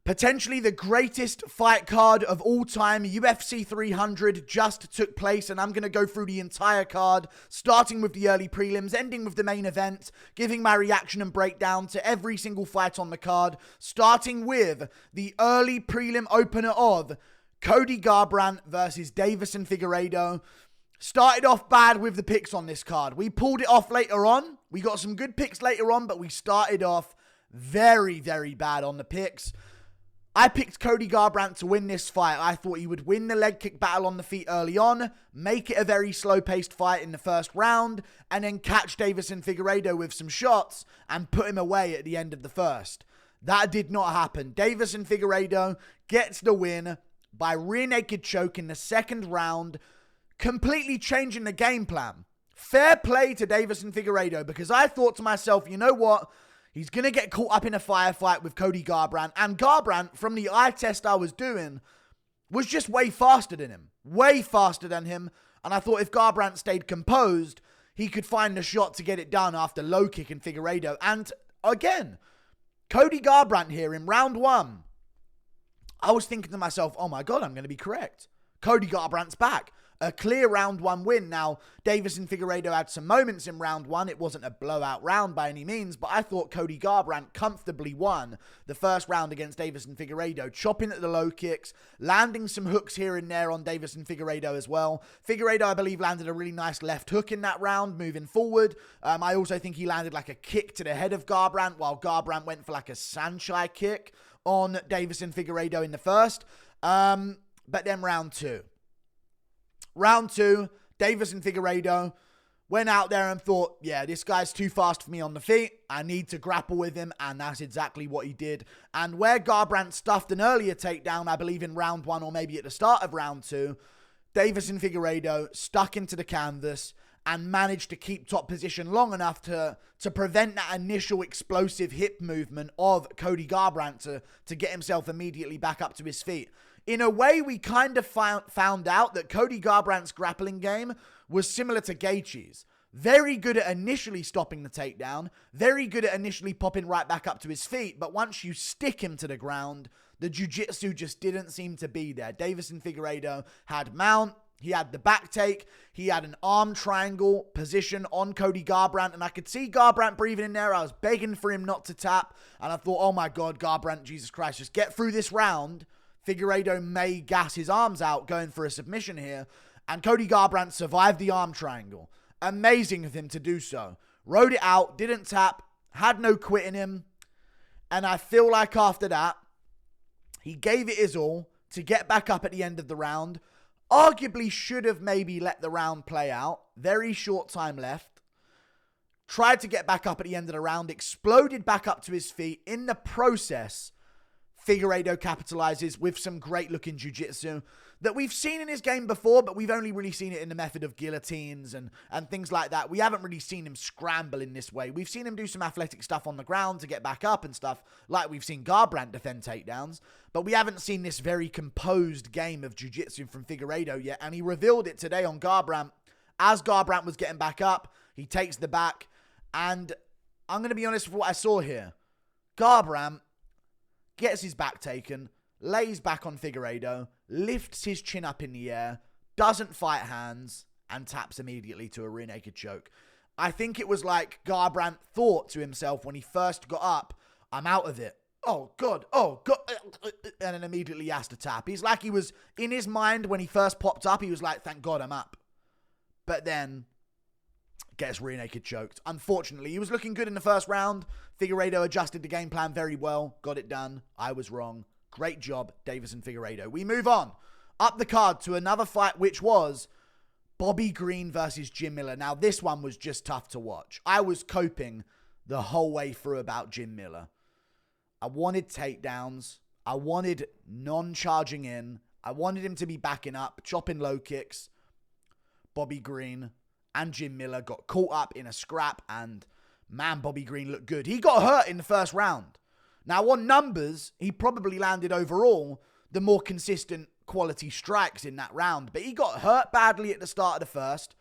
Potentially the greatest fight card of all time, UFC 300, just took place, and I'm going to go through the entire card, starting with the early prelims, ending with the main event, giving my reaction and breakdown to every single fight on the card, starting with the early prelim opener of Cody Garbrandt versus Deiveson Figueiredo. Started off bad with the picks on this card. We pulled it off later on. We got some good picks later on, but we started off very, very bad on the picks. I picked Cody Garbrandt to win this fight. I thought he would win the leg kick battle on the feet early on, make it a very slow-paced fight in the first round, and then catch Deiveson Figueiredo with some shots and put him away at the end of the first. That did not happen. Deiveson Figueiredo gets the win by rear naked choke in the second round, completely changing the game plan. Fair play to Deiveson Figueiredo, because I thought to myself, you know what? He's going to get caught up in a firefight with Cody Garbrandt. And Garbrandt, from the eye test I was doing, was just way faster than him. Way faster than him. And I thought if Garbrandt stayed composed, he could find a shot to get it done after low kicking Figueiredo. And again, Cody Garbrandt here in round one, I was thinking to myself, oh my God, I'm going to be correct. Cody Garbrandt's back. A clear round one win. Now, Deiveson Figueiredo had some moments in round one. It wasn't a blowout round by any means, but I thought Cody Garbrandt comfortably won the first round against Deiveson Figueiredo, chopping at the low kicks, landing some hooks here and there on Deiveson Figueiredo as well. Figueiredo, I believe, landed a really nice left hook in that round, moving forward. I also think he landed like a kick to the head of Garbrandt, while Garbrandt went for like a Sanchez kick on Deiveson Figueiredo in the first. But then round two. Round two, Deiveson Figueiredo went out there and thought, yeah, this guy's too fast for me on the feet. I need to grapple with him, and that's exactly what he did. And where Garbrandt stuffed an earlier takedown, I believe in round one or maybe at the start of round two, Deiveson Figueiredo stuck into the canvas and managed to keep top position long enough to prevent that initial explosive hip movement of Cody Garbrandt to get himself immediately back up to his feet. In a way, we kind of found out that Cody Garbrandt's grappling game was similar to Gaethje's. Very good at initially stopping the takedown, very good at initially popping right back up to his feet, but once you stick him to the ground, the jiu-jitsu just didn't seem to be there. Deiveson Figueiredo had mount, he had the back take, he had an arm triangle position on Cody Garbrandt, and I could see Garbrandt breathing in there. I was begging for him not to tap, and I thought, oh my God, Garbrandt, Jesus Christ, just get through this round. Figueiredo may gas his arms out going for a submission here. And Cody Garbrandt survived the arm triangle. Amazing of him to do so. Rode it out, didn't tap, had no quit in him. And I feel like after that, he gave it his all to get back up at the end of the round. Arguably should have maybe let the round play out. Very short time left. Tried to get back up at the end of the round. Exploded back up to his feet. In the process, Figueiredo capitalizes with some great-looking jiu-jitsu that we've seen in his game before, but we've only really seen it in the method of guillotines and things like that. We haven't really seen him scramble in this way. We've seen him do some athletic stuff on the ground to get back up and stuff, like we've seen Garbrandt defend takedowns, but we haven't seen this very composed game of jiu-jitsu from Figueiredo yet, and he revealed it today on Garbrandt. As Garbrandt was getting back up, he takes the back, and I'm going to be honest with what I saw here. Garbrandt gets his back taken, lays back on Figueiredo, lifts his chin up in the air, doesn't fight hands, and taps immediately to a rear naked choke. I think it was like Garbrandt thought to himself when he first got up, I'm out of it. Oh God, and then immediately he has to tap. He's like he was, in his mind when he first popped up, he was like, thank God I'm up. But then gets rear naked choked. Unfortunately, he was looking good in the first round. Figueiredo adjusted the game plan very well. Got it done. I was wrong. Great job, Deiveson Figueiredo. We move on up the card to another fight, which was Bobby Green versus Jim Miller. Now, this one was just tough to watch. I was coping the whole way through about Jim Miller. I wanted takedowns. I wanted non-charging in. I wanted him to be backing up, chopping low kicks. Bobby Green and Jim Miller got caught up in a scrap, and man, Bobby Green looked good. He got hurt in the first round. Now, on numbers, he probably landed overall the more consistent quality strikes in that round, but he got hurt badly at the start of the first,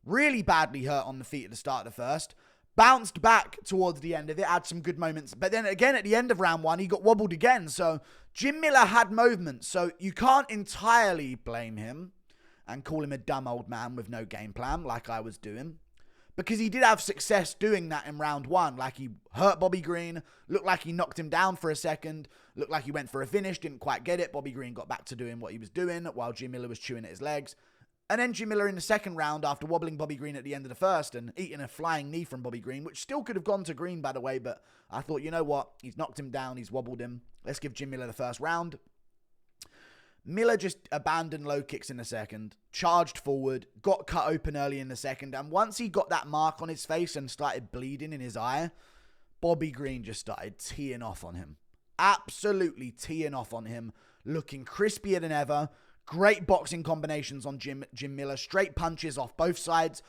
really badly hurt on the feet at the start of the first, Bounced back towards the end of it, had some good moments. But then again, at the end of round 1, he got wobbled again. So Jim Miller had movements. So you can't entirely blame him and call him a dumb old man with no game plan like I was doing. Because he did have success doing that in round 1. Like, he hurt Bobby Green, looked like he knocked him down for a second, looked like he went for a finish, didn't quite get it. Bobby Green got back to doing what he was doing while Jim Miller was chewing at his legs. And then Jim Miller in the second round, after wobbling Bobby Green at the end of the first and eating a flying knee from Bobby Green, which still could have gone to Green, by the way, but I thought, you know what? He's knocked him down, he's wobbled him. Let's give Jim Miller the first round. Miller just abandoned low kicks in the second, charged forward, got cut open early in the second, and once he got that mark on his face and started bleeding in his eye, Bobby Green just started teeing off on him. Absolutely teeing off on him, looking crispier than ever. Great boxing combinations on Jim Miller. Straight punches off both sides.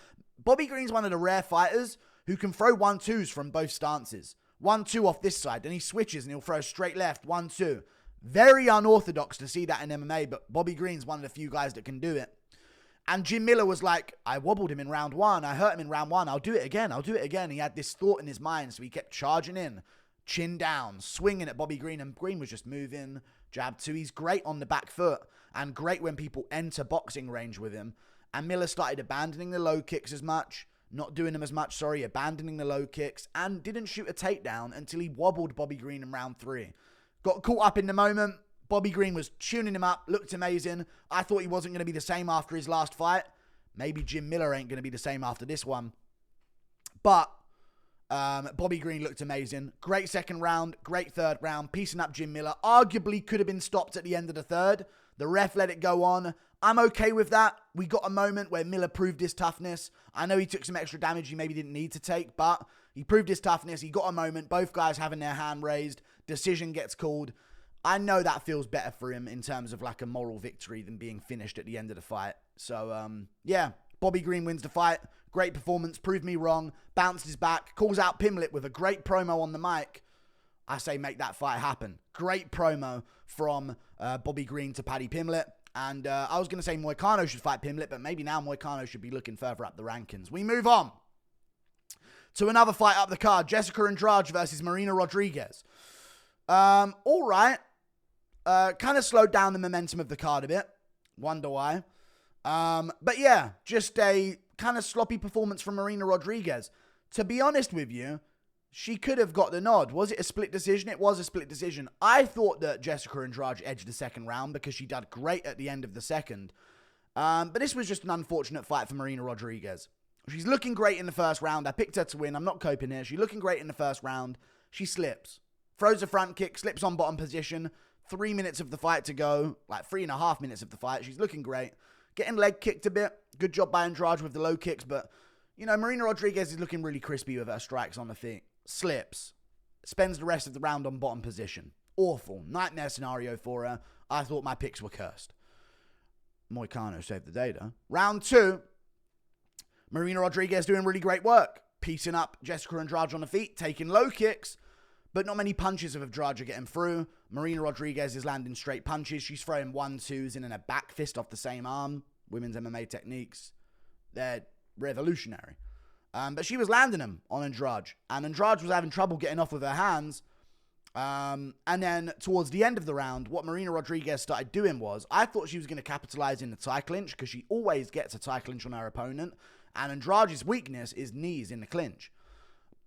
Bobby Green's one of the rare fighters who can throw 1-2s from both stances. 1-2 off this side. Then he switches and he'll throw straight left. 1-2. Very unorthodox to see that in MMA, but Bobby Green's one of the few guys that can do it. And Jim Miller was like, I wobbled him in round 1. I hurt him in round 1. I'll do it again. I'll do it again. He had this thought in his mind, so he kept charging in. Chin down, swinging at Bobby Green, and Green was just moving. Jab 2. He's great on the back foot and great when people enter boxing range with him. And Miller started abandoning the low kicks as much, not doing them as much, abandoning the low kicks, and didn't shoot a takedown until he wobbled Bobby Green in round 3. Got caught up in the moment. Bobby Green was tuning him up, looked amazing. I thought he wasn't going to be the same after his last fight. Maybe Jim Miller ain't going to be the same after this one. But Bobby Green looked amazing. Great second round, great third round, piecing up Jim Miller. Arguably could have been stopped at the end of the third. The ref let it go on. I'm okay with that. We got a moment where Miller proved his toughness. I know he took some extra damage he maybe didn't need to take, but he proved his toughness. He got a moment. Both guys having their hand raised. Decision gets called. I know that feels better for him in terms of like a moral victory than being finished at the end of the fight. So, yeah, Bobby Green wins the fight. Great performance. Proved me wrong. Bounced his back. Calls out Pimlet with a great promo on the mic. I say make that fight happen. Great promo from Bobby Green to Paddy Pimlet. And I was going to say Moicano should fight Pimlet, but maybe now Moicano should be looking further up the rankings. We move on to another fight up the card. Jessica Andrade versus Marina Rodriguez. All right. Kind of slowed down the momentum of the card a bit. Wonder why. But yeah, just a kind of sloppy performance from Marina Rodriguez. To be honest with you, she could have got the nod. Was it a split decision? It was a split decision. I thought that Jessica Andrade edged the second round because she did great at the end of the second. But this was just an unfortunate fight for Marina Rodriguez. She's looking great in the first round. I picked her to win. I'm not coping here. She's looking great in the first round. She slips. Throws a front kick, slips on bottom position. 3 minutes of the fight to go. Like 3.5 minutes of the fight. She's looking great. Getting leg kicked a bit. Good job by Andrade with the low kicks. But, you know, Marina Rodriguez is looking really crispy with her strikes on the feet. Slips. Spends the rest of the round on bottom position. Awful. Nightmare scenario for her. I thought my picks were cursed. Moicano saved the day, though. Round 2. Marina Rodriguez doing really great work. Piecing up Jessica Andrade on the feet. Taking low kicks. But not many punches of Andrade are getting through. Marina Rodriguez is landing straight punches. She's throwing 1-2s in and a back fist off the same arm. Women's MMA techniques. They're revolutionary. But she was landing them on Andrade. And Andrade was having trouble getting off with her hands. And then towards the end of the round, what Marina Rodriguez started doing was, I thought she was going to capitalize in the tie clinch because she always gets a tie clinch on her opponent. And Andrade's weakness is knees in the clinch.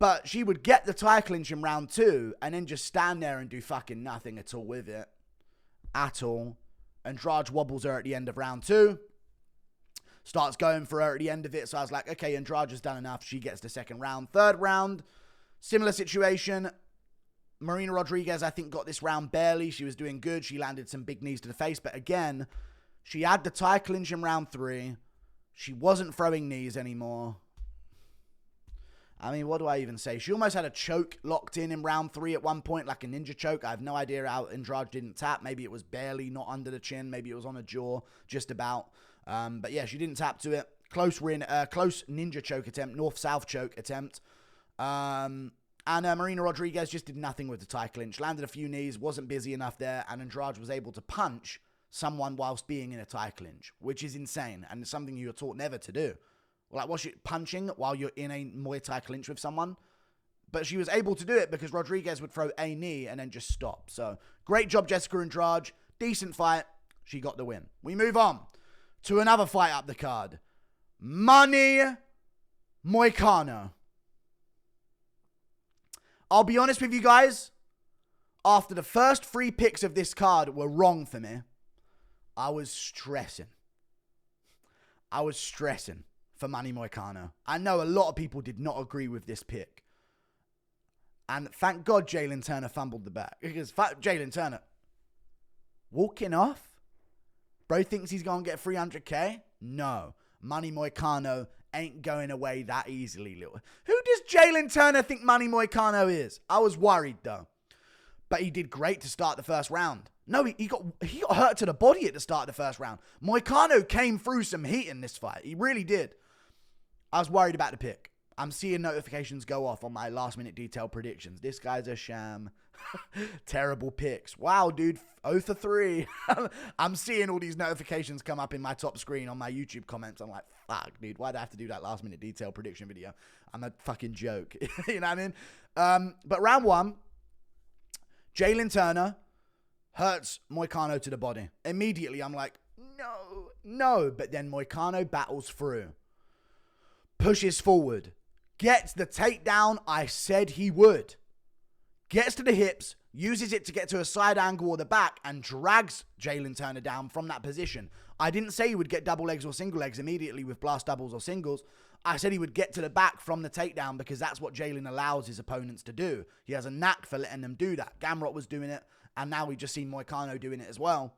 But she would get the tie clinch in round 2 and then just stand there and do fucking nothing at all with it. At all. Andrade wobbles her at the end of round 2. Starts going for her at the end of it. So I was like, okay, Andrade has done enough. She gets the second round. Third round, similar situation. Marina Rodriguez, I think, got this round barely. She was doing good. She landed some big knees to the face. But again, she had the tie clinch in round 3. She wasn't throwing knees anymore. I mean, what do I even say? She almost had a choke locked in round 3 at one point, like a ninja choke. I have no idea how Andrade didn't tap. Maybe it was barely, not under the chin. Maybe it was on a jaw, just about. But yeah, she didn't tap to it. Close ninja choke attempt, north-south choke attempt. And Marina Rodriguez just did nothing with the tie clinch. Landed a few knees, wasn't busy enough there, and Andrade was able to punch someone whilst being in a tie clinch, which is insane, and it's something you're taught never to do. Like, was she punching while you're in a Muay Thai clinch with someone? But she was able to do it because Rodriguez would throw a knee and then just stop. So, great job, Jessica Andrade. Decent fight. She got the win. We move on to another fight up the card. Money Moicano. I'll be honest with you guys. After the first 3 picks of this card were wrong for me, I was stressing. For Money Moicano. I know a lot of people did not agree with this pick. And thank God Jalin Turner fumbled the bag. Because Jalin Turner, walking off? Bro thinks he's going to get 300k? No. Money Moicano ain't going away that easily. Who does Jalin Turner think Money Moicano is? I was worried, though. But he did great to start the first round. No, he got hurt to the body at the start of the first round. Moicano came through some heat in this fight. He really did. I was worried about the pick. I'm seeing notifications go off on my last-minute detailed predictions. This guy's a sham. Terrible picks. Wow, dude. 0 for 3. I'm seeing all these notifications come up in my top screen on my YouTube comments. I'm like, fuck, dude. Why'd I have to do that last-minute detailed prediction video? I'm a fucking joke. You know what I mean? But round 1, Jalin Turner hurts Moicano to the body. Immediately, I'm like, no. But then Moicano battles through. Pushes forward. Gets the takedown I said he would. Gets to the hips. Uses it to get to a side angle or the back and drags Jalin Turner down from that position. I didn't say he would get double legs or single legs immediately with blast doubles or singles. I said he would get to the back from the takedown because that's what Jalin allows his opponents to do. He has a knack for letting them do that. Garbrandt was doing it, and now we just seen Moicano doing it as well.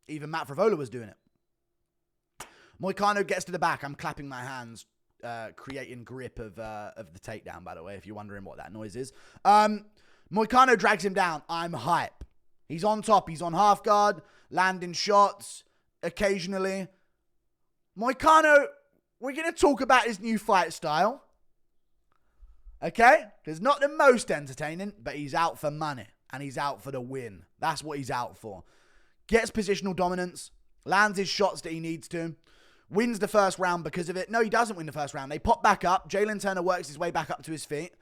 Even Matt Frevola was doing it. Moicano gets to the back. I'm clapping my hands, creating grip of the takedown, by the way, if you're wondering what that noise is. Moicano drags him down. I'm hype. He's on top. He's on half guard, landing shots occasionally. Moicano, we're going to talk about his new fight style. Okay? Because not the most entertaining, but he's out for money. And he's out for the win. That's what he's out for. Gets positional dominance. Lands his shots that he needs to. Wins the first round because of it. No, he doesn't win the first round. They pop back up. Jalin Turner works his way back up to his feet.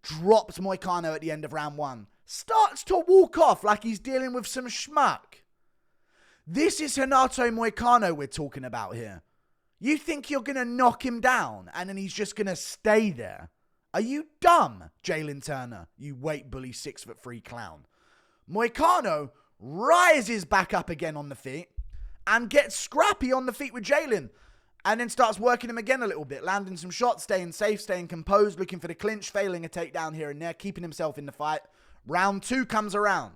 Drops Moicano at the end of round 1. Starts to walk off like he's dealing with some schmuck. This is Renato Moicano we're talking about here. You think you're going to knock him down and then he's just going to stay there? Are you dumb, Jalin Turner, you weight bully 6'3" clown? Moicano rises back up again on the feet and gets scrappy on the feet with Jalin. And then starts working him again a little bit, landing some shots, staying safe, staying composed, looking for the clinch, failing a takedown here and there, keeping himself in the fight. Round 2 comes around.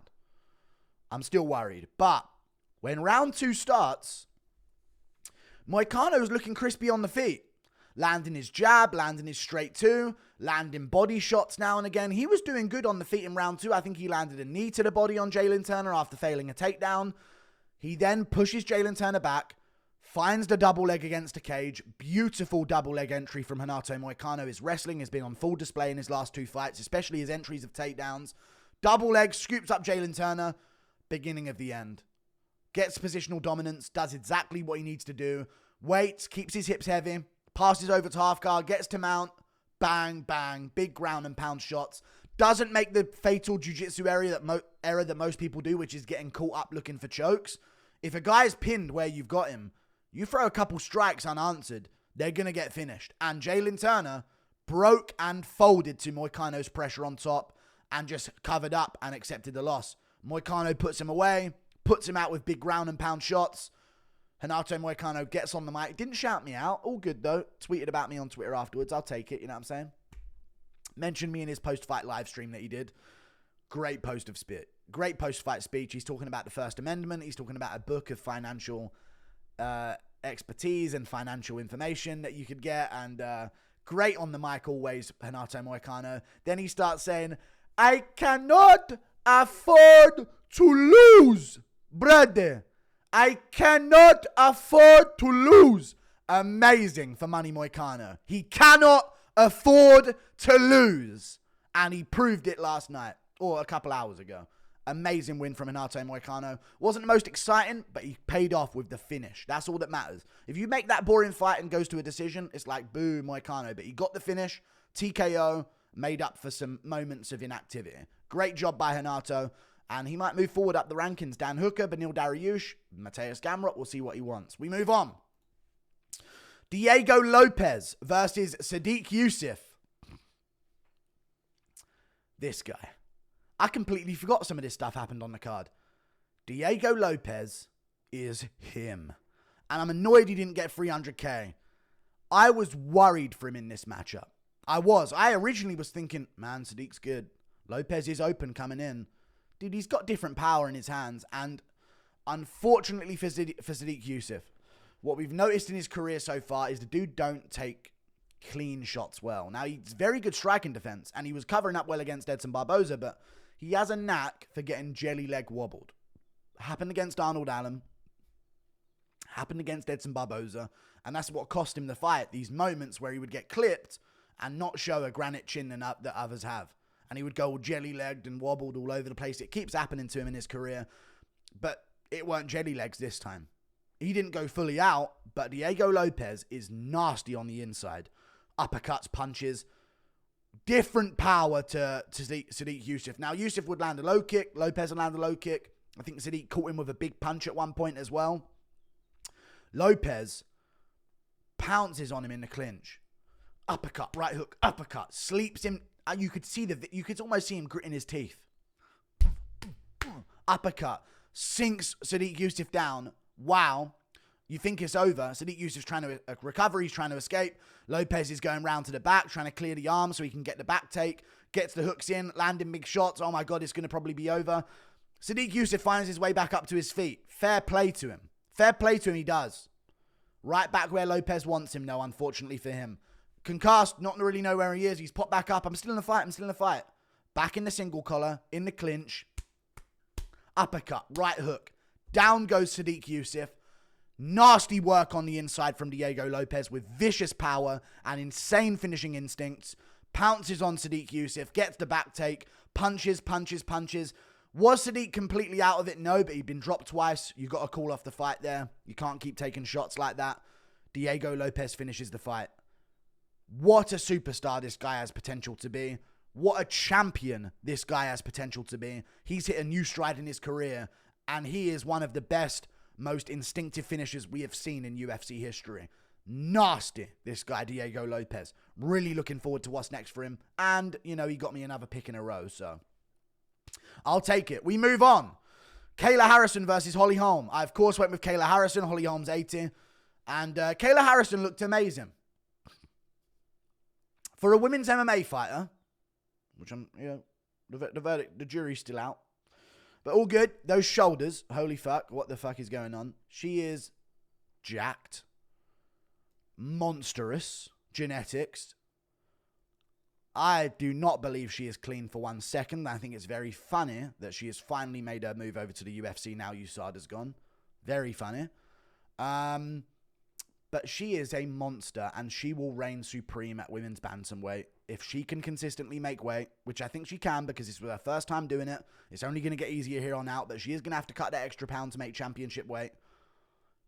I'm still worried. But when round 2 starts, Moicano's looking crispy on the feet. Landing his jab, landing his straight 2, landing body shots now and again. He was doing good on the feet in round 2. I think he landed a knee to the body on Jalin Turner after failing a takedown. He then pushes Jalin Turner back. Finds the double leg against the cage. Beautiful double leg entry from Renato Moicano. His wrestling has been on full display in his last 2 fights, especially his entries of takedowns. Double leg, scoops up Jalin Turner. Beginning of the end. Gets positional dominance, does exactly what he needs to do. Waits, keeps his hips heavy. Passes over to half guard, gets to mount. Bang, bang. Big ground and pound shots. Doesn't make the fatal jiu-jitsu error that most people do, which is getting caught up looking for chokes. If a guy's pinned where you've got him, you throw a couple strikes unanswered, they're going to get finished. And Jalin Turner broke and folded to Moicano's pressure on top and just covered up and accepted the loss. Moicano puts him away, puts him out with big ground and pound shots. Renato Moicano gets on the mic. Didn't shout me out. All good, though. Tweeted about me on Twitter afterwards. I'll take it, you know what I'm saying? Mentioned me in his post-fight live stream that he did. Great Great post-fight speech. He's talking about the First Amendment. He's talking about a book of financial expertise and financial information that you could get, and great on the mic always, Renato Moicano. Then he starts saying, I cannot afford to lose, brother. I cannot afford to lose. Amazing for Money Moicano. He cannot afford to lose, and he proved it last night or a couple hours ago. Amazing win from Renato Moicano. Wasn't the most exciting, but he paid off with the finish. That's all that matters. If you make that boring fight and goes to a decision, it's like, boo, Moicano. But he got the finish. TKO, made up for some moments of inactivity. Great job by Renato. And he might move forward up the rankings. Dan Hooker, Beneil Dariush, Mateusz Gamrot. We'll see what he wants. We move on. Diego Lopez versus Sodiq Yusuff. This guy. I completely forgot some of this stuff happened on the card. Diego Lopez is him. And I'm annoyed he didn't get 300k. I was worried for him in this matchup. I originally was thinking, man, Sodiq's good. Lopez is open coming in. Dude, he's got different power in his hands. And unfortunately for Sodiq Yusuff, what we've noticed in his career so far is the dude don't take clean shots well. Now, he's very good striking defense. And he was covering up well against Edson Barboza, but he has a knack for getting jelly leg wobbled. Happened against Arnold Allen. Happened against Edson Barboza. And that's what cost him the fight. These moments where he would get clipped and not show a granite chin and up that others have. And he would go all jelly-legged and wobbled all over the place. It keeps happening to him in his career. But it weren't jelly legs this time. He didn't go fully out. But Diego Lopez is nasty on the inside. Uppercuts, punches. Different power to Sodiq Yusuff. Now, Yusuff would land a low kick. Lopez would land a low kick. I think Sodiq caught him with a big punch at one point as well. Lopez pounces on him in the clinch. Uppercut, right hook, uppercut. Sleeps him. You could see you could almost see him gritting his teeth. Uppercut. Sinks Sodiq Yusuff down. Wow. You think it's over. Sodiq Yusuff's trying to recover. He's trying to escape. Lopez is going round to the back, trying to clear the arm so he can get the back take. Gets the hooks in, landing big shots. Oh my God, it's going to probably be over. Sodiq Yusuff finds his way back up to his feet. Fair play to him. Fair play to him, he does. Right back where Lopez wants him, though, unfortunately for him. Concussed, not really know where he is. He's popped back up. I'm still in the fight. Back in the single collar, in the clinch. Uppercut, right hook. Down goes Sodiq Yusuff. Nasty work on the inside from Diego Lopez with vicious power and insane finishing instincts. Pounces on Sodiq Yusuff, gets the back take, punches. Was Sodiq completely out of it? No, but he'd been dropped twice. You got to call off the fight there. You can't keep taking shots like that. Diego Lopez finishes the fight. What a superstar this guy has potential to be. What a champion this guy has potential to be. He's hit a new stride in his career, and he is one of the best, most instinctive finishers we have seen in UFC history. Nasty, this guy, Diego Lopez. Really looking forward to what's next for him. And, you know, he got me another pick in a row, so I'll take it. We move on. Kayla Harrison versus Holly Holm. I, of course, went with Kayla Harrison. Holly Holm's 80. And Kayla Harrison looked amazing. For a women's MMA fighter, which I'm, you know, the verdict, the jury's still out. But all good. Those shoulders, holy fuck, what the fuck is going on? She is jacked. Monstrous. Genetics. I do not believe she is clean for 1 second. I think it's very funny that she has finally made her move over to the UFC now USADA's gone. Very funny. But she is a monster, and she will reign supreme at women's bantamweight. If she can consistently make weight, which I think she can because it's her first time doing it, it's only going to get easier here on out, but she is going to have to cut that extra pound to make championship weight.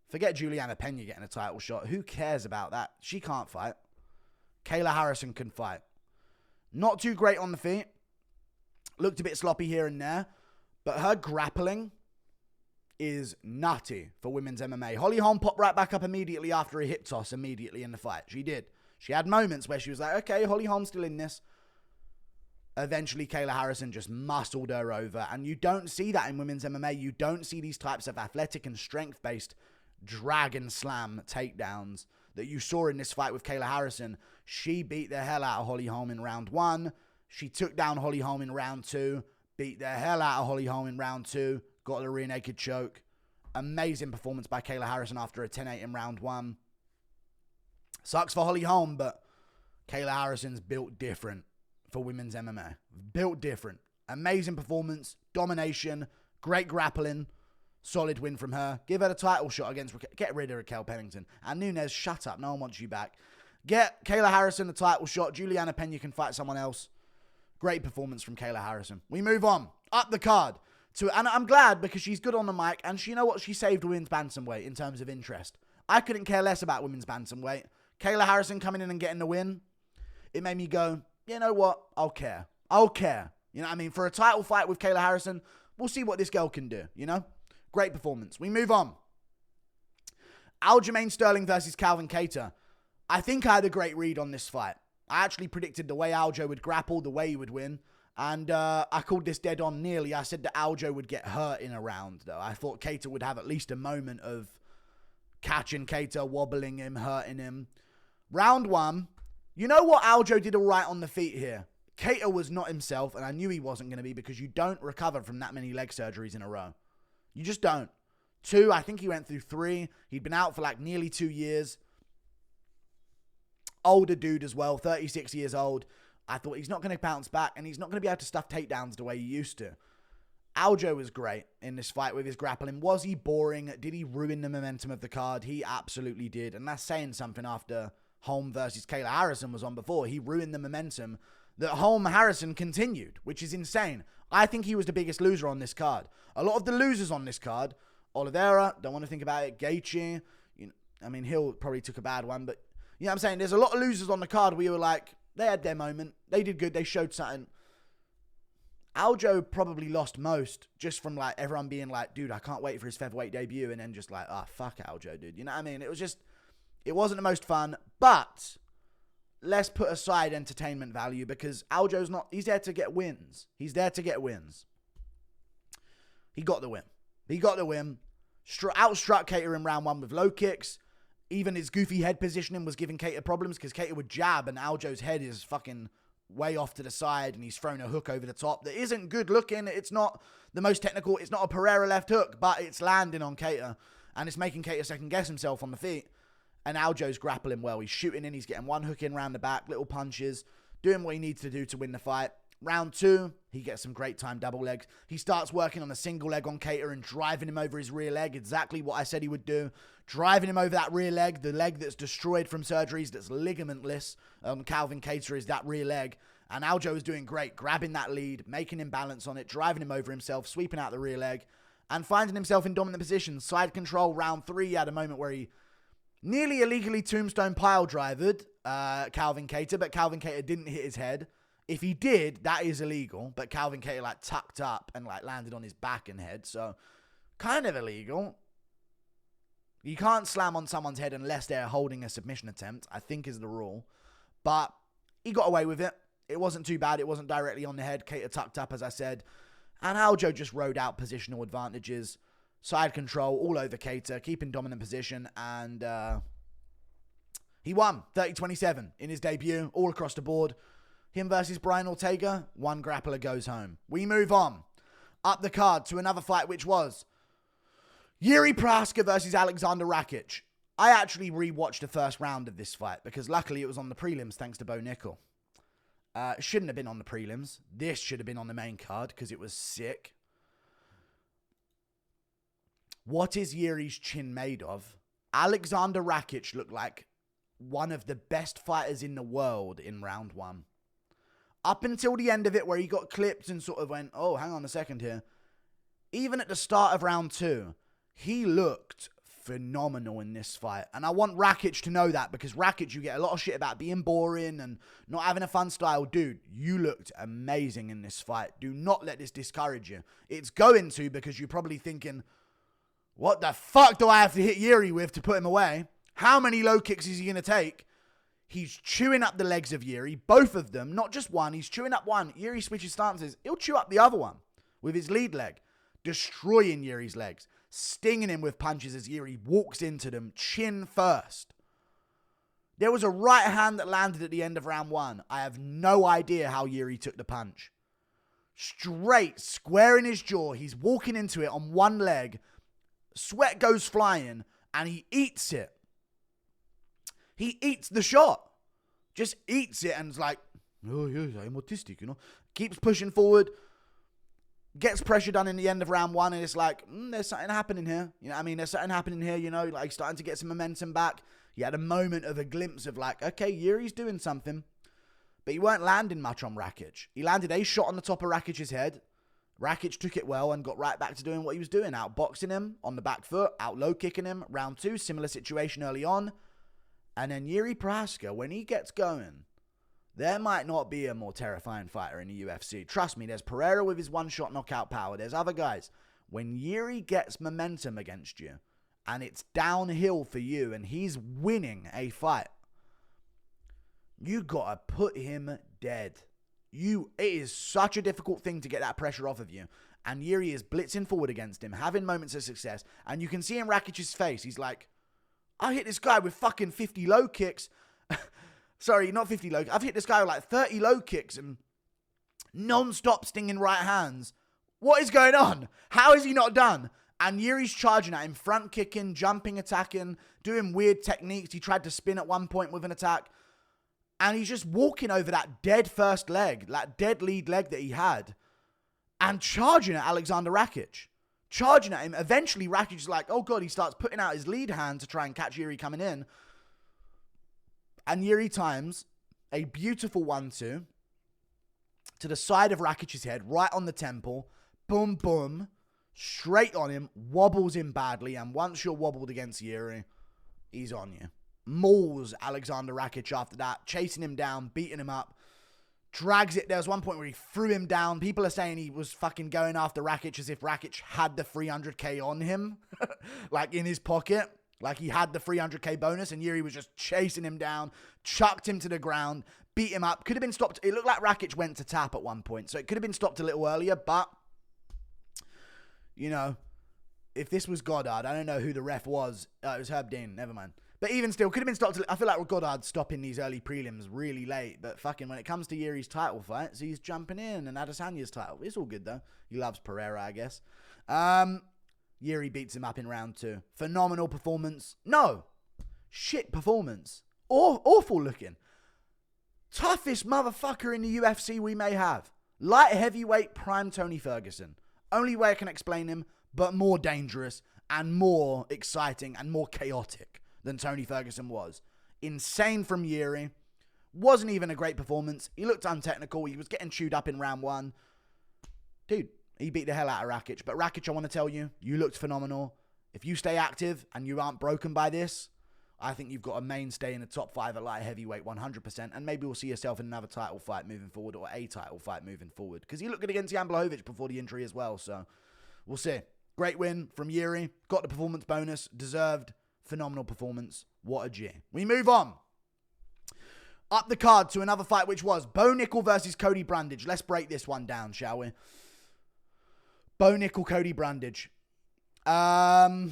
Forget Juliana Pena getting a title shot. Who cares about that? She can't fight. Kayla Harrison can fight. Not too great on the feet. Looked a bit sloppy here and there, but her grappling is nutty for women's MMA. Holly Holm popped right back up immediately after a hip toss immediately in the fight. She did. She had moments where she was like, okay, Holly Holm's still in this. Eventually, Kayla Harrison just muscled her over. And you don't see that in women's MMA. You don't see these types of athletic and strength-based dragon slam takedowns that you saw in this fight with Kayla Harrison. She beat the hell out of Holly Holm in round 1. She took down Holly Holm in round 2. Beat the hell out of Holly Holm in round 2. Got a rear naked choke. Amazing performance by Kayla Harrison after a 10-8 in round 1. Sucks for Holly Holm, but Kayla Harrison's built different for women's MMA. Built different. Amazing performance. Domination. Great grappling. Solid win from her. Give her the title shot against... Get rid of Raquel Pennington. And Nunes, shut up. No one wants you back. Get Kayla Harrison the title shot. Juliana Pena can fight someone else. Great performance from Kayla Harrison. We move on. Up the card. And I'm glad because she's good on the mic, and you know what? She saved women's bantamweight in terms of interest. I couldn't care less about women's bantamweight. Kayla Harrison coming in and getting the win, it made me go, you know what? I'll care. You know what I mean? For a title fight with Kayla Harrison, we'll see what this girl can do, you know? Great performance. We move on. Aljamain Sterling versus Calvin Kattar. I think I had a great read on this fight. I actually predicted the way Aljo would grapple, the way he would win. And I called this dead on nearly. I said that Aljo would get hurt in a round, though. I thought Kattar would have at least a moment of catching Kattar, wobbling him, hurting him. Round 1. You know what? Aljo did all right on the feet here. Kattar was not himself, and I knew he wasn't going to be because you don't recover from that many leg surgeries in a row. You just don't. 2, I think he went through 3. He'd been out for like nearly 2 years. Older dude as well, 36 years old. I thought he's not going to bounce back, and he's not going to be able to stuff takedowns the way he used to. Aljo was great in this fight with his grappling. Was he boring? Did he ruin the momentum of the card? He absolutely did, and that's saying something after Holm versus Kayla Harrison was on before. He ruined the momentum that Holm Harrison continued, which is insane. I think he was the biggest loser on this card. A lot of the losers on this card, Oliveira, don't want to think about it, Gaethje, Hill probably took a bad one, but you know what I'm saying? There's a lot of losers on the card where you were like, they had their moment. They did good. They showed something. Aljo probably lost most just from like everyone being like, dude, I can't wait for his featherweight debut. And then just like, fuck Aljo, dude. You know what I mean? It wasn't the most fun, but let's put aside entertainment value because he's there to get wins. He got the win. Outstruck Kattar in round 1 with low kicks. Even his goofy head positioning was giving Kattar problems because Kattar would jab and Aljo's head is fucking way off to the side and he's thrown a hook over the top that isn't good looking. It's not the most technical. It's not a Pereira left hook, but it's landing on Kattar and it's making Kattar second guess himself on the feet. And Aljo's grappling well. He's shooting in. He's getting one hook in round the back, little punches, doing what he needs to do to win the fight. Round 2, he gets some great time double legs. He starts working on a single leg on Kattar and driving him over his rear leg. Exactly what I said he would do. Driving him over that rear leg, the leg that's destroyed from surgeries, that's ligamentless. Calvin Kattar is that rear leg. And Aljo is doing great, grabbing that lead, making him balance on it, driving him over himself, sweeping out the rear leg, and finding himself in dominant position. Side control, round 3, he had a moment where he nearly illegally tombstone pile drivered Calvin Kattar, but Calvin Kattar didn't hit his head. If he did, that is illegal, but Calvin Kattar like tucked up and like landed on his back and head, so kind of illegal. You can't slam on someone's head unless they're holding a submission attempt, I think is the rule. But he got away with it. It wasn't too bad. It wasn't directly on the head. Kattar tucked up, as I said. And Aljo just rode out positional advantages. Side control all over Kattar, keeping dominant position. And he won 30-27 in his debut, all across the board. Him versus Brian Ortega, one grappler goes home. We move on. Up the card to another fight, which was Jiri Prochazka versus Aleksandar Rakic. I actually rewatched the first round of this fight because luckily it was on the prelims thanks to Bo Nickal. It shouldn't have been on the prelims. This should have been on the main card because it was sick. What is Jiri's chin made of? Aleksandar Rakic looked like one of the best fighters in the world in round 1. Up until the end of it where he got clipped and sort of went, oh, hang on a second here. Even at the start of round 2, he looked phenomenal in this fight. And I want Rakic to know that because Rakic, you get a lot of shit about being boring and not having a fun style. Dude, you looked amazing in this fight. Do not let this discourage you. It's going to because you're probably thinking, what the fuck do I have to hit Jiri with to put him away? How many low kicks is he going to take? He's chewing up the legs of Jiri, both of them, not just one. He's chewing up one. Jiri switches stances. He'll chew up the other one with his lead leg, destroying Jiri's legs, stinging him with punches as Jiri walks into them, chin first. There was a right hand that landed at the end of round 1. I have no idea how Jiri took the punch. Straight, square in his jaw. He's walking into it on one leg. Sweat goes flying, and he eats it. He eats the shot. Just eats it and is like, oh, yes, I'm autistic, you know. Keeps pushing forward. Gets pressure done in the end of round 1. And it's like, there's something happening here. You know what I mean? There's something happening here, you know. Like, starting to get some momentum back. He had a moment of a glimpse of like, okay, Jiri's doing something. But he weren't landing much on Rakic. He landed a shot on the top of Rakic's head. Rakic took it well and got right back to doing what he was doing, outboxing him on the back foot, out low kicking him. Round 2, similar situation early on. And then Jiri Prochazka, when he gets going, there might not be a more terrifying fighter in the UFC. Trust me, there's Pereira with his one-shot knockout power. There's other guys. When Jiri gets momentum against you, and it's downhill for you, and he's winning a fight, you gotta put him dead. It is such a difficult thing to get that pressure off of you. And Jiri is blitzing forward against him, having moments of success. And you can see in Rakic's face, he's like, I hit this guy with fucking 50 low kicks. Sorry, not 50 low. I've hit this guy with like 30 low kicks and non-stop stinging right hands. What is going on? How is he not done? And Jiri's charging at him, front kicking, jumping, attacking, doing weird techniques. He tried to spin at one point with an attack. And he's just walking over that dead first leg, that dead lead leg that he had, and charging at Aleksandar Rakic. Charging at him. Eventually, Rakic is like, oh God, he starts putting out his lead hand to try and catch Jiri coming in. And Jiri times a beautiful 1-2 to the side of Rakic's head, right on the temple. Boom, boom. Straight on him. Wobbles him badly. And once you're wobbled against Jiri, he's on you. Mauls Aleksandar Rakic after that. Chasing him down, beating him up. Drags it. There was one point where he threw him down. People are saying he was fucking going after Rakic as if Rakic had the 300k on him. Like in his pocket. Like he had the 300k bonus and Jiri was just chasing him down. Chucked him to the ground. Beat him up. Could have been stopped. It looked like Rakic went to tap at one point. So it could have been stopped a little earlier. But, you know, if this was Goddard, I don't know who the ref was. It was Herb Dean. Never mind. But even still, could have been stopped. I feel like Goddard's stopping these early prelims really late. But fucking when it comes to Jiri's title fights, he's jumping in. And Adesanya's title. It's all good, though. He loves Pereira, I guess. Jiri beats him up in round 2. Phenomenal performance. No. Shit performance. Awful looking. Toughest motherfucker in the UFC we may have. Light heavyweight prime Tony Ferguson. Only way I can explain him, but more dangerous and more exciting and more chaotic than Tony Ferguson was. Insane from Jiri. Wasn't even a great performance. He looked untechnical. He was getting chewed up in round 1. Dude, he beat the hell out of Rakic. But Rakic, I want to tell you, you looked phenomenal. If you stay active and you aren't broken by this, I think you've got a mainstay in the top 5 at light heavyweight 100%. And maybe we'll see yourself in another title fight moving forward or a title fight moving forward. Because he looked good against Jan Blachowicz before the injury as well. So we'll see. Great win from Jiri. Got the performance bonus. Deserved. Phenomenal performance. What a G. We move on. Up the card to another fight, which was Bo Nickal versus Cody Brundage. Let's break this one down, shall we? Bo Nickal, Cody Brundage. Well,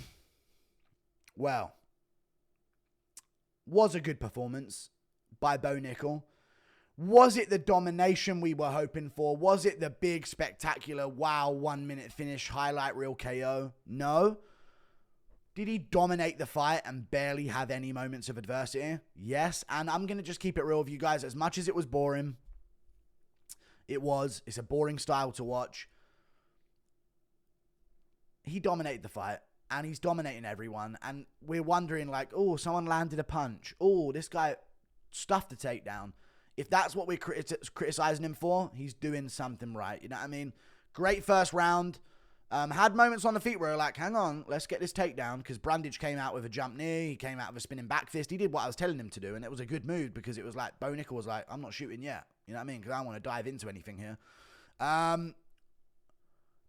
was a good performance by Bo Nickal. Was it the domination we were hoping for? Was it the big, spectacular, wow, 1-minute finish, highlight reel KO? No. Did he dominate the fight and barely have any moments of adversity? Yes, and I'm going to just keep it real with you guys. As much as it was boring, it's a boring style to watch. He dominated the fight, and he's dominating everyone, and we're wondering like, oh, someone landed a punch. Oh, this guy stuffed the takedown. If that's what we're criticizing him for, he's doing something right. You know what I mean? Great first round. Had moments on the feet where we're like, hang on, let's get this takedown, because Brundage came out with a jump knee, he came out with a spinning back fist, he did what I was telling him to do, and it was a good move, because it was like, Bo Nickal was like, I'm not shooting yet, you know what I mean, because I don't want to dive into anything here.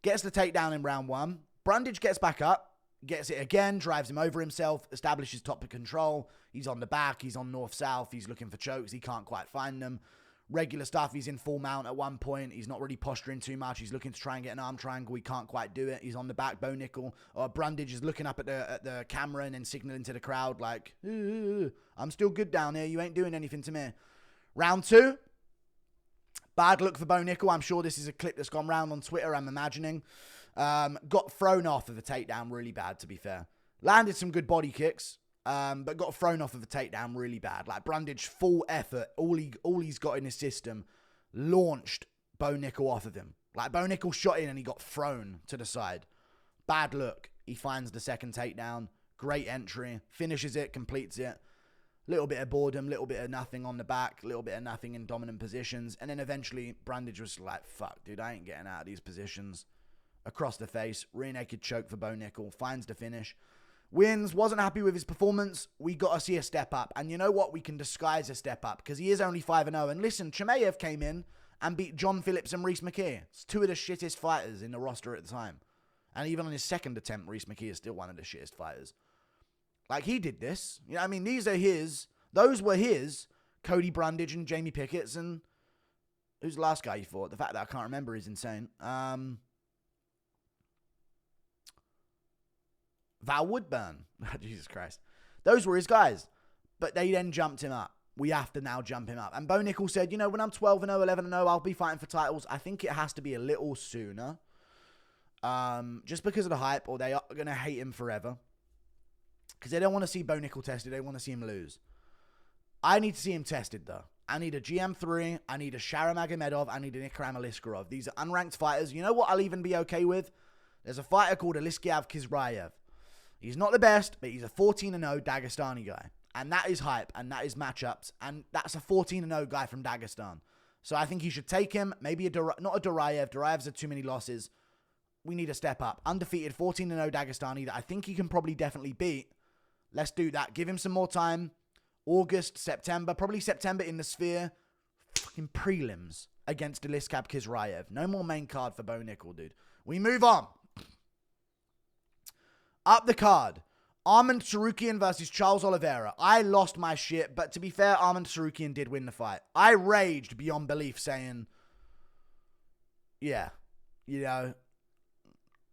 Gets the takedown in round 1, Brundage gets back up, gets it again, drives him over himself, establishes top of control, he's on the back, he's on north-south, he's looking for chokes, he can't quite find them. Regular stuff, he's in full mount at one point. He's not really posturing too much. He's looking to try and get an arm triangle. He can't quite do it. He's on the back. Bo Nickal or Brundage is looking up at the camera and then signaling to the crowd like, I'm still good down here. You ain't doing anything to me. Round 2. Bad look for Bo Nickal. I'm sure this is a clip that's gone round on Twitter, I'm imagining. Got thrown off of the takedown really bad, to be fair. Landed some good body kicks. But got thrown off of a takedown really bad. Like Brundage, full effort, all he's got in his system, launched Bo Nickal off of him. Like Bo Nickal shot in and he got thrown to the side. Bad look. He finds the second takedown. Great entry. Finishes it, completes it. Little bit of boredom, little bit of nothing on the back, little bit of nothing in dominant positions. And then eventually, Brundage was like, fuck, dude, I ain't getting out of these positions. Across the face, rear naked choke for Bo Nickal, finds the finish. Wins, wasn't happy with his performance. We got to see a step up. And you know what? We can disguise a step up because he is only 5-0. And listen, Chimaev came in and beat John Phillips and Reece McKee. It's two of the shittest fighters in the roster at the time. And even on his second attempt, Reece McKee is still one of the shittest fighters. Like, he did this. You know what I mean? These are his. Those were his. Cody Brundage and Jamie Pickett's. And who's the last guy he fought? The fact that I can't remember is insane. Val Woodburn. Jesus Christ. Those were his guys. But they then jumped him up. We have to now jump him up. And Bo Nickal said, you know, when I'm 12-0, 11-0, I'll be fighting for titles. I think it has to be a little sooner. Just because of the hype, or they are going to hate him forever. Because they don't want to see Bo Nickal tested. They want to see him lose. I need to see him tested, though. I need a GM3. I need a Sharam Magomedov. I need an Ikram Aliskerov. These are unranked fighters. You know what I'll even be okay with? There's a fighter called Aliskiav Kizrayev. He's not the best, but he's a 14-0 Dagestani guy. And that is hype, and that is matchups. And that's a 14-0 guy from Dagestan. So I think you should take him. Maybe not a Durayev. Durayev's had too many losses. We need a step up. Undefeated 14-0 Dagestani that I think he can probably definitely beat. Let's do that. Give him some more time. August, September. Probably September in the Sphere. Fucking prelims against Aliskab Kizrayev. No more main card for Bo Nickal, dude. We move on. Up the card. Arman Tsarukyan versus Charles Oliveira. I lost my shit, but to be fair, Arman Tsarukyan did win the fight. I raged beyond belief saying, yeah, you know,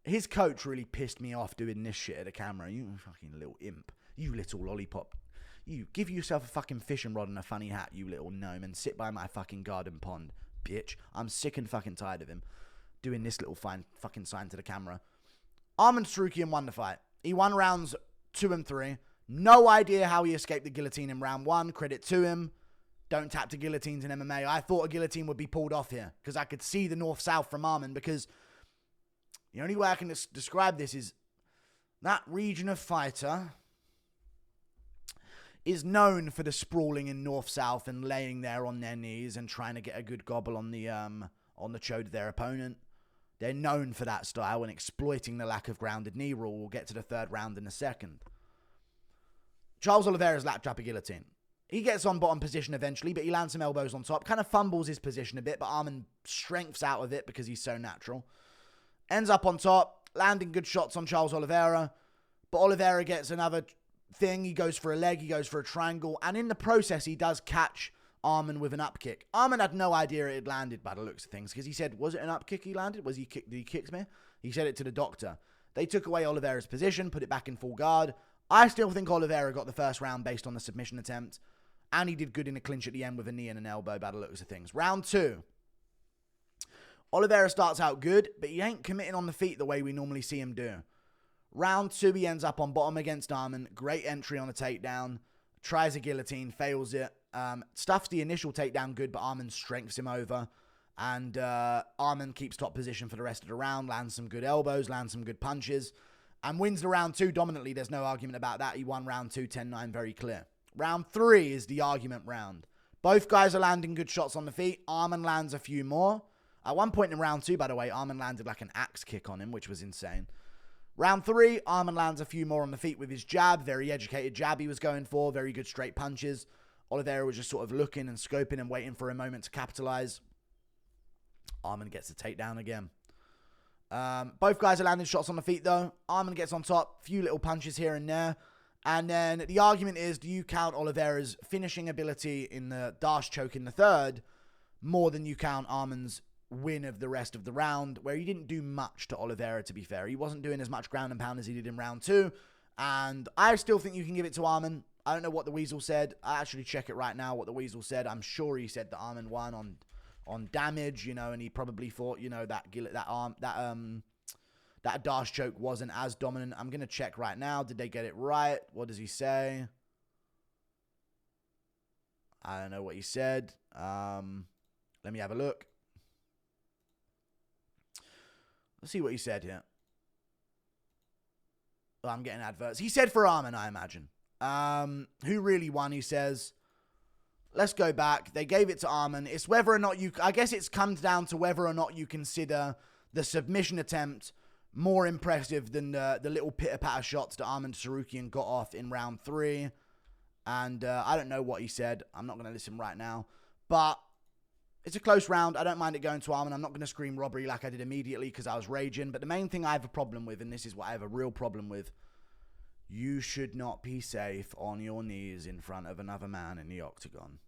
his coach really pissed me off doing this shit at the camera. You fucking little imp. You little lollipop. You give yourself a fucking fishing rod and a funny hat, you little gnome, and sit by my fucking garden pond, bitch. I'm sick and fucking tired of him doing this little fine fucking sign to the camera. Arman Tsarukyan won the fight. He won rounds 2 and 3. No idea how he escaped the guillotine in round 1. Credit to him. Don't tap to guillotines in MMA. I thought a guillotine would be pulled off here because I could see the north-south from Arman, because the only way I can describe this is that region of fighter is known for the sprawling in north-south and laying there on their knees and trying to get a good gobble on the chode of their opponent. They're known for that style and exploiting the lack of grounded knee rule. We'll get to the third round in a second. Charles Oliveira's lapped up a guillotine. He gets on bottom position eventually, but he lands some elbows on top. Kind of fumbles his position a bit, but Arman strengths out of it because he's so natural. Ends up on top, landing good shots on Charles Oliveira. But Oliveira gets another thing. He goes for a leg, he goes for a triangle. And in the process, he does catch Arman with an up kick. Arman had no idea it had landed by the looks of things, because he said, was it an up kick he landed? Did he kick me? He said it to the doctor. They took away Oliveira's position, put it back in full guard. I still think Oliveira got the first round based on the submission attempt, and he did good in a clinch at the end with a knee and an elbow by the looks of things. Round 2. Oliveira starts out good, but he ain't committing on the feet the way we normally see him do. Round 2, he ends up on bottom against Arman. Great entry on a takedown. Tries a guillotine, fails it. Stuffs the initial takedown good, but Arman strengths him over. And Arman keeps top position for the rest of the round, lands some good elbows, lands some good punches, and wins the round 2 dominantly. There's no argument about that. He won round 2, 10-9, very clear. Round 3 is the argument round. Both guys are landing good shots on the feet. Arman lands a few more. At one point in round 2, by the way, Arman landed like an axe kick on him, which was insane. Round 3, Arman lands a few more on the feet with his jab. Very educated jab he was going for. Very good straight punches. Oliveira was just sort of looking and scoping and waiting for a moment to capitalize. Arman gets a takedown again. Both guys are landing shots on the feet, though. Arman gets on top. Few little punches here and there. And then the argument is, do you count Oliveira's finishing ability in the dash choke in the third more than you count Arman's win of the rest of the round, where he didn't do much to Oliveira, to be fair. He wasn't doing as much ground and pound as he did in round 2. And I still think you can give it to Arman. I don't know what the Weasel said. I actually check it right now what the Weasel said. I'm sure he said that Arman won on damage, you know, and he probably thought, you know, that dash choke wasn't as dominant. I'm going to check right now. Did they get it right? What does he say? I don't know what he said. Let me have a look. Let's see what he said here. Oh, I'm getting adverts. He said for Arman, I imagine. Who really won, he says. Let's go back. They gave it to Arman. It's whether or not you... I guess it's comes down to whether or not you consider the submission attempt more impressive than the little pitter-patter shots that Arman Tsarukyan got off in round 3. And I don't know what he said. I'm not going to listen right now. But it's a close round. I don't mind it going to Arman. I'm not going to scream robbery like I did immediately because I was raging. But the main thing I have a problem with, and this is what I have a real problem with, you should not be safe on your knees in front of another man in the octagon.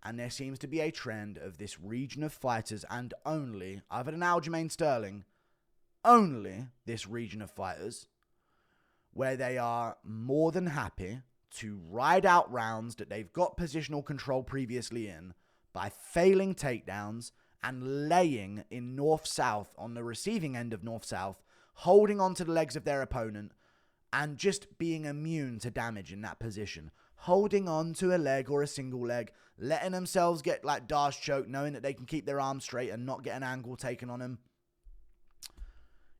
And there seems to be a trend of this region of fighters and only, other than Aljamain Sterling, only this region of fighters where they are more than happy to ride out rounds that they've got positional control previously in by failing takedowns and laying in north-south on the receiving end of north-south, holding onto the legs of their opponent and just being immune to damage in that position. Holding on to a leg or a single leg, letting themselves get like dash choke, knowing that they can keep their arms straight and not get an angle taken on them.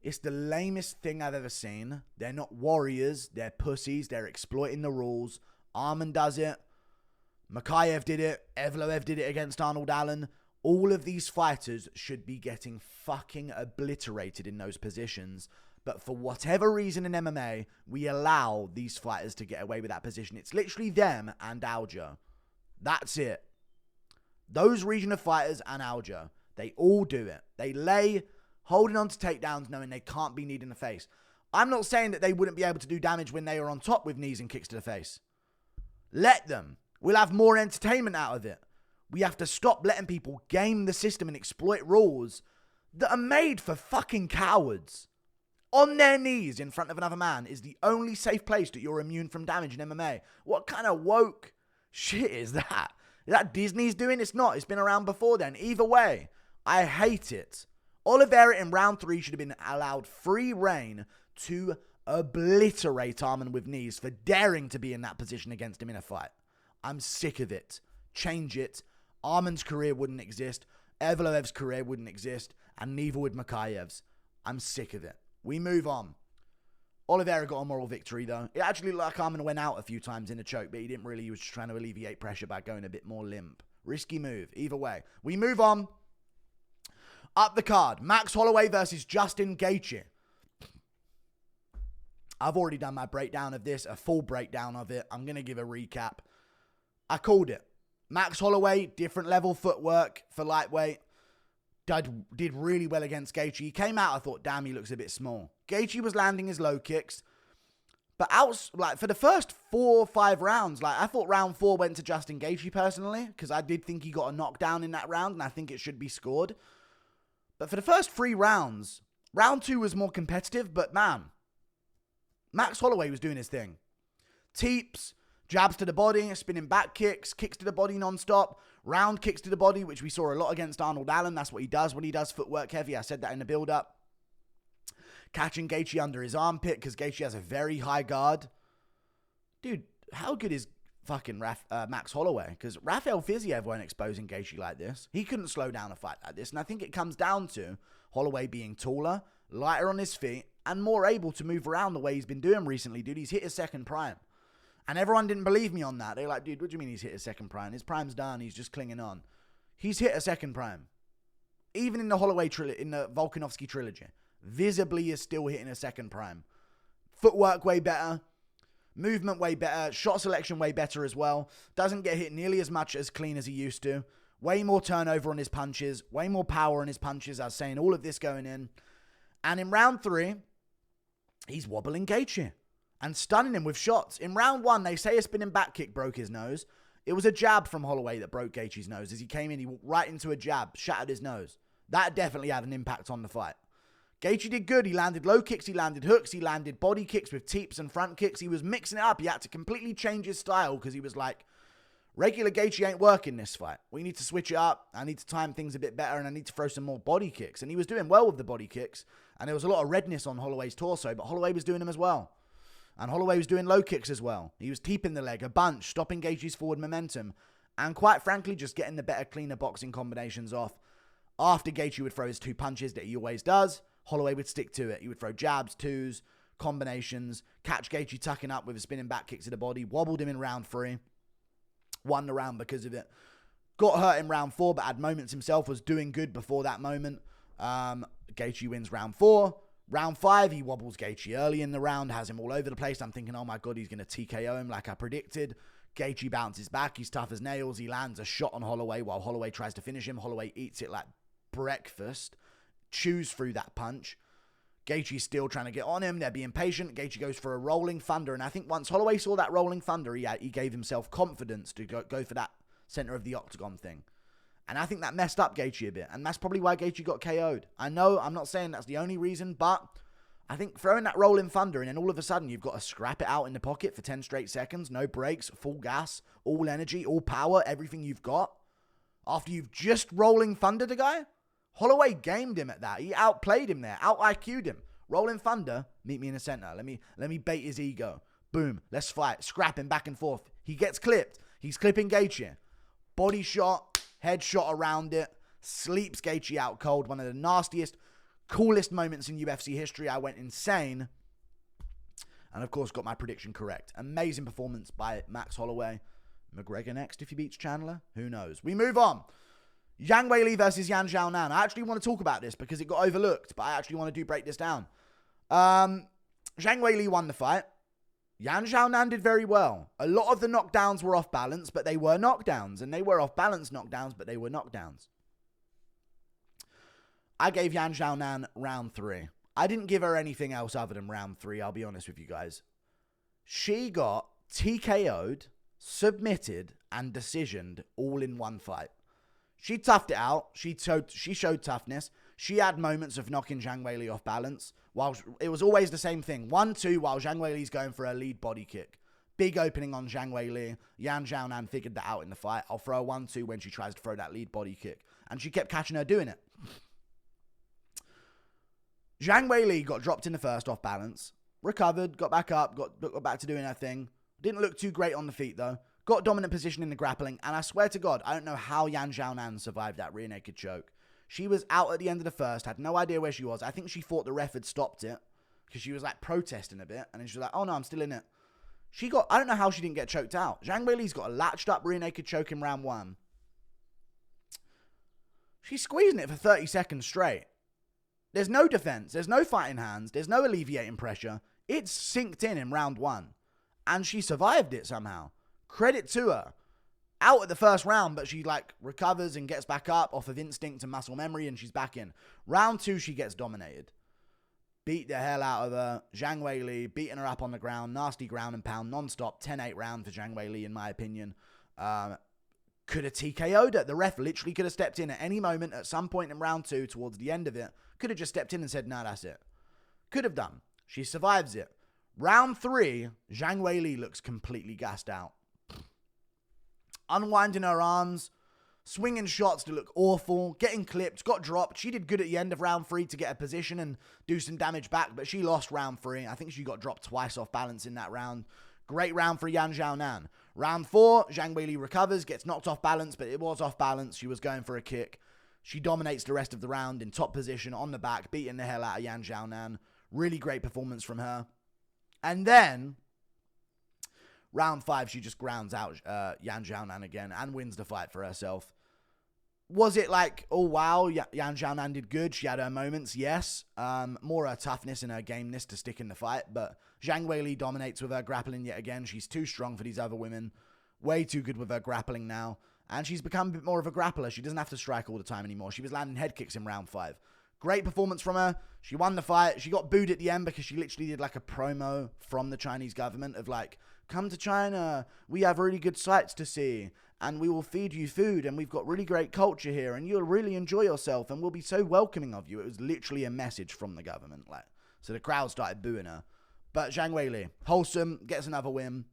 It's the lamest thing I've ever seen. They're not warriors. They're pussies. They're exploiting the rules. Arman does it. Makayev did it. Evloev did it against Arnold Allen. All of these fighters should be getting fucking obliterated in those positions. But for whatever reason in MMA, we allow these fighters to get away with that position. It's literally them and Aljo. That's it. Those region of fighters and Aljo, they all do it. They lay... holding on to takedowns, knowing they can't be kneed in the face. I'm not saying that they wouldn't be able to do damage when they are on top with knees and kicks to the face. Let them. We'll have more entertainment out of it. We have to stop letting people game the system and exploit rules that are made for fucking cowards. On their knees in front of another man is the only safe place that you're immune from damage in MMA. What kind of woke shit is that? Is that Disney's doing? It's not. It's been around before then. Either way, I hate it. Oliveira in round 3 should have been allowed free reign to obliterate Arman with knees for daring to be in that position against him in a fight. I'm sick of it. Change it. Arman's career wouldn't exist. Evloev's career wouldn't exist. And neither would Makayev's. I'm sick of it. We move on. Oliveira got a moral victory, though. It actually looked like Arman went out a few times in a choke, but he didn't really. He was just trying to alleviate pressure by going a bit more limp. Risky move. Either way. We move on. Up the card, Max Holloway versus Justin Gaethje. I've already done my breakdown of this, a full breakdown of it. I'm going to give a recap. I called it. Max Holloway, different level footwork for lightweight. Did really well against Gaethje. He came out, I thought, damn, he looks a bit small. Gaethje was landing his low kicks. But for the first 4 or 5 rounds, I thought round 4 went to Justin Gaethje personally, because I did think he got a knockdown in that round, and I think it should be scored. But for the first 3 rounds, round 2 was more competitive, but man, Max Holloway was doing his thing. Teeps, jabs to the body, spinning back kicks, kicks to the body non-stop, round kicks to the body, which we saw a lot against Arnold Allen. That's what he does when he does footwork heavy. I said that in the build-up. Catching Gaethje under his armpit because Gaethje has a very high guard. Dude, how good is fucking Max Holloway? Because Rafael Fiziev weren't exposing Gaethje like this. He couldn't slow down a fight like this. And I think it comes down to Holloway being taller, lighter on his feet, and more able to move around the way he's been doing recently. Dude, he's hit his second prime. And everyone didn't believe me on that. They're like, dude, what do you mean he's hit his second prime? His prime's done. He's just clinging on. He's hit a second prime. Even in the Holloway in the Volkanovski trilogy, visibly is still hitting a second prime. Footwork way better. Movement way better. Shot selection way better as well. Doesn't get hit nearly as much as clean as he used to. Way more turnover on his punches. Way more power on his punches. I was saying all of this going in. And in round 3, he's wobbling Gaethje and stunning him with shots. In round 1, they say a spinning back kick broke his nose. It was a jab from Holloway that broke Gaethje's nose. As he came in, he walked right into a jab, shattered his nose. That definitely had an impact on the fight. Gaethje did good. He landed low kicks, he landed hooks, he landed body kicks with teeps and front kicks. He was mixing it up. He had to completely change his style because he was like, regular Gaethje ain't working this fight. We need to switch it up. I need to time things a bit better, and I need to throw some more body kicks. And he was doing well with the body kicks, and there was a lot of redness on Holloway's torso, but Holloway was doing them as well. And Holloway was doing low kicks as well. He was teeping the leg a bunch, stopping Gaethje's forward momentum, and quite frankly, just getting the better, cleaner boxing combinations off. After Gaethje would throw his 2 punches that he always does, Holloway would stick to it. He would throw jabs, twos, combinations. Catch Gaethje tucking up with a spinning back kick to the body. Wobbled him in round 3. Won the round because of it. Got hurt in round 4, but had moments himself. Was doing good before that moment. Gaethje wins round 4. Round 5, he wobbles Gaethje early in the round. Has him all over the place. I'm thinking, oh my God, he's going to TKO him like I predicted. Gaethje bounces back. He's tough as nails. He lands a shot on Holloway while Holloway tries to finish him. Holloway eats it like breakfast. Chews through that punch. Gaethje's still trying to get on him. They're being patient. Gaethje goes for a rolling thunder. And I think once Holloway saw that rolling thunder, he gave himself confidence to go for that center of the octagon thing. And I think that messed up Gaethje a bit. And that's probably why Gaethje got KO'd. I know, I'm not saying that's the only reason, but I think throwing that rolling thunder and then all of a sudden you've got to scrap it out in the pocket for 10 straight seconds. No breaks, full gas, all energy, all power, everything you've got. After you've just rolling thundered a guy. Holloway gamed him at that. He outplayed him there, out IQ'd him. Rolling thunder, meet me in the center. Let me bait his ego. Boom, let's fight. Scrapping back and forth. He gets clipped. He's clipping Gaethje. Body shot, head shot around it. Sleeps Gaethje out cold. One of the nastiest, coolest moments in UFC history. I went insane. And of course got my prediction correct. Amazing performance by Max Holloway. McGregor next if he beats Chandler. Who knows? We move on. Zhang Weili versus Yan Xiaonan. I actually want to talk about this because it got overlooked, but I actually want to break this down. Zhang Weili won the fight. Yan Xiaonan did very well. A lot of the knockdowns were off balance, but they were knockdowns. And they were off balance knockdowns, but they were knockdowns. I gave Yan Xiaonan round 3. I didn't give her anything else other than round 3, I'll be honest with you guys. She got TKO'd, submitted, and decisioned all in one fight. She toughed it out. She showed toughness. She had moments of knocking Zhang Weili off balance. While it was always the same thing. 1-2 while Zhang Weili's going for a lead body kick. Big opening on Zhang Weili. Yan Xiaonan figured that out in the fight. I'll throw a 1-2 when she tries to throw that lead body kick. And she kept catching her doing it. Zhang Weili got dropped in the first off balance. Recovered, got back up, got back to doing her thing. Didn't look too great on the feet though. Got dominant position in the grappling, and I swear to God, I don't know how Yan Xiaonan survived that rear naked choke. She was out at the end of the first, had no idea where she was. I think she thought the ref had stopped it, because she was like protesting a bit, and then she was like, oh no, I'm still in it. I don't know how she didn't get choked out. Zhang Weili's got a latched up rear naked choke in round 1. She's squeezing it for 30 seconds straight. There's no defense, there's no fighting hands, there's no alleviating pressure. It's synced in round 1, and she survived it somehow. Credit to her. Out at the first round, but she recovers and gets back up off of instinct and muscle memory, and she's back in. Round 2, she gets dominated. Beat the hell out of her. Zhang Weili beating her up on the ground. Nasty ground and pound non-stop. 10-8 round for Zhang Weili, in my opinion. Could have TKO'd her. The ref literally could have stepped in at any moment at some point in round 2 towards the end of it. Could have just stepped in and said, no, that's it. Could have done. She survives it. Round 3, Zhang Weili looks completely gassed out. Unwinding her arms, swinging shots to look awful, getting clipped, got dropped. She did good at the end of round 3 to get a position and do some damage back, but she lost round 3. I think she got dropped twice off balance in that round. Great round for Yan Xiaonan. Round 4, Zhang Weili recovers, gets knocked off balance, but it was off balance. She was going for a kick. She dominates the rest of the round in top position on the back, beating the hell out of Yan Xiaonan. Really great performance from her. And then round 5, she just grounds out Yan Xiaonan again and wins the fight for herself. Was it oh wow, Yan Xiaonan did good. She had her moments, yes. More her toughness and her gameness to stick in the fight. But Zhang Weili dominates with her grappling yet again. She's too strong for these other women. Way too good with her grappling now. And she's become a bit more of a grappler. She doesn't have to strike all the time anymore. She was landing head kicks in round 5. Great performance from her. She won the fight. She got booed at the end because she literally did a promo from the Chinese government of come to China. We have really good sights to see. And we will feed you food. And we've got really great culture here. And you'll really enjoy yourself. And we'll be so welcoming of you. It was literally a message from the government. So the crowd started booing her. But Zhang Weili, wholesome, gets another win.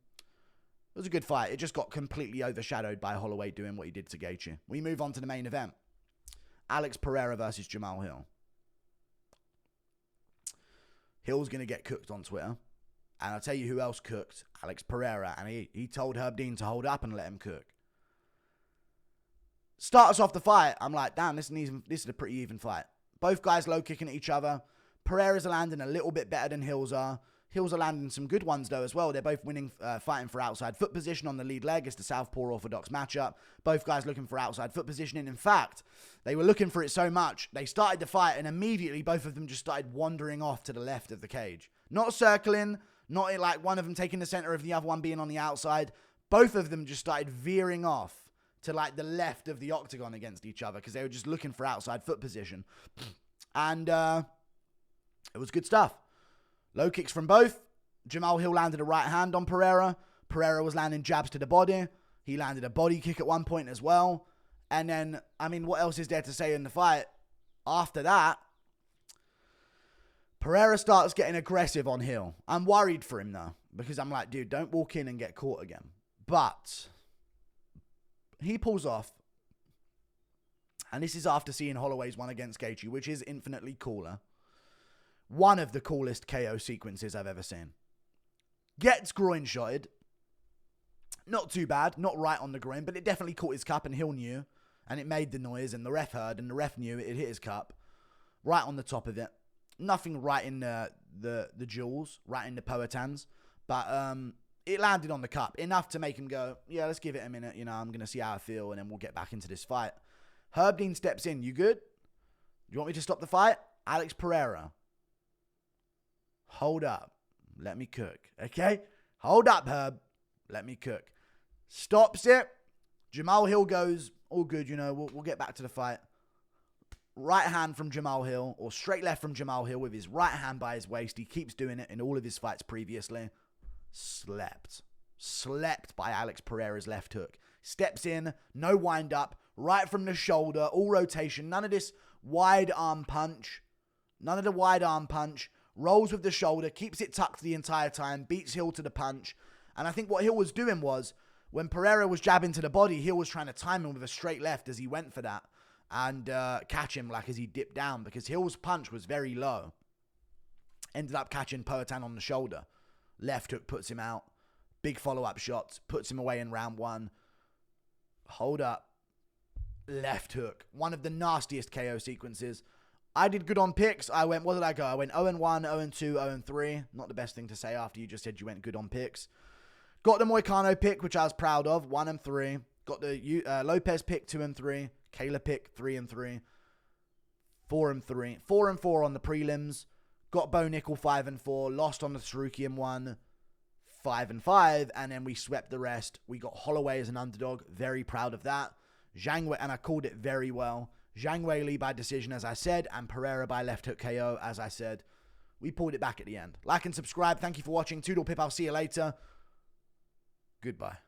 It was a good fight. It just got completely overshadowed by Holloway doing what he did to Gaethje. We move on to the main event. Alex Pereira versus Jamal Hill. Hill's going to get cooked on Twitter. And I'll tell you who else cooked. Alex Pereira. And he told Herb Dean to hold up and let him cook. Start us off the fight. I'm like, damn, this is a pretty even fight. Both guys low kicking at each other. Pereira's landing a little bit better than Hill's are. Hills are landing some good ones, though, as well. They're both winning, fighting for outside foot position on the lead leg. It's the southpaw orthodox matchup. Both guys looking for outside foot positioning. In fact, they were looking for it so much, they started the fight, and immediately both of them just started wandering off to the left of the cage. Not circling, not like one of them taking the center of the other one being on the outside. Both of them just started veering off to like the left of the octagon against each other because they were just looking for outside foot position. And it was good stuff. Low kicks from both. Jamahal Hill landed a right hand on Pereira. Pereira was landing jabs to the body. He landed a body kick at one point as well. And then, I mean, what else is there to say in the fight? After that, Pereira starts getting aggressive on Hill. I'm worried for him, though, because I'm like, dude, don't walk in and get caught again. But he pulls off. And this is after seeing Holloway's one against Gaethje, which is infinitely cooler. One of the coolest KO sequences I've ever seen. Gets groin shotted. Not too bad. Not right on the groin, but it definitely caught his cup, and Hill knew. And it made the noise, and the ref heard, and the ref knew it hit his cup. Right on the top of it. Nothing right in the jewels, right in the poetans. But it landed on the cup. Enough to make him go, yeah, let's give it a minute. You know, I'm going to see how I feel, and then we'll get back into this fight. Herb Dean steps in. You good? You want me to stop the fight? Alex Pereira. Hold up. Let me cook. Okay? Hold up, Herb. Let me cook. Stops it. Jamahal Hill goes, all good, you know, we'll get back to the fight. Right hand from Jamahal Hill, or straight left from Jamahal Hill with his right hand by his waist. He keeps doing it in all of his fights previously. Slept by Alex Pereira's left hook. Steps in, no wind up, right from the shoulder, all rotation. None of this wide arm punch. None of the wide arm punch. Rolls with the shoulder, keeps it tucked the entire time, beats Hill to the punch. And I think what Hill was doing was, when Pereira was jabbing to the body, Hill was trying to time him with a straight left as he went for that. And catch him like as he dipped down, because Hill's punch was very low. Ended up catching Poatan on the shoulder. Left hook puts him out. Big follow-up shots, puts him away in round one. Hold up. Left hook. One of the nastiest KO sequences. I did good on picks. I went, what did I go? I went 0-1, 0-2, 0-3. Not the best thing to say after you just said you went good on picks. Got the Moicano pick, which I was proud of, 1-3. Got the Lopez pick, 2-3. Kayla pick, 3-3. 4-3. 4-4 on the prelims. Got Bo Nickal, 5-4. Lost on the Tsarukyan one, 5-5. And then we swept the rest. We got Holloway as an underdog. Very proud of that. Zhang, and I called it very well. Zhang Weili by decision, as I said, and Pereira by left hook KO, as I said. We pulled it back at the end. Like and subscribe. Thank you for watching. Toodle Pip. I'll see you later. Goodbye.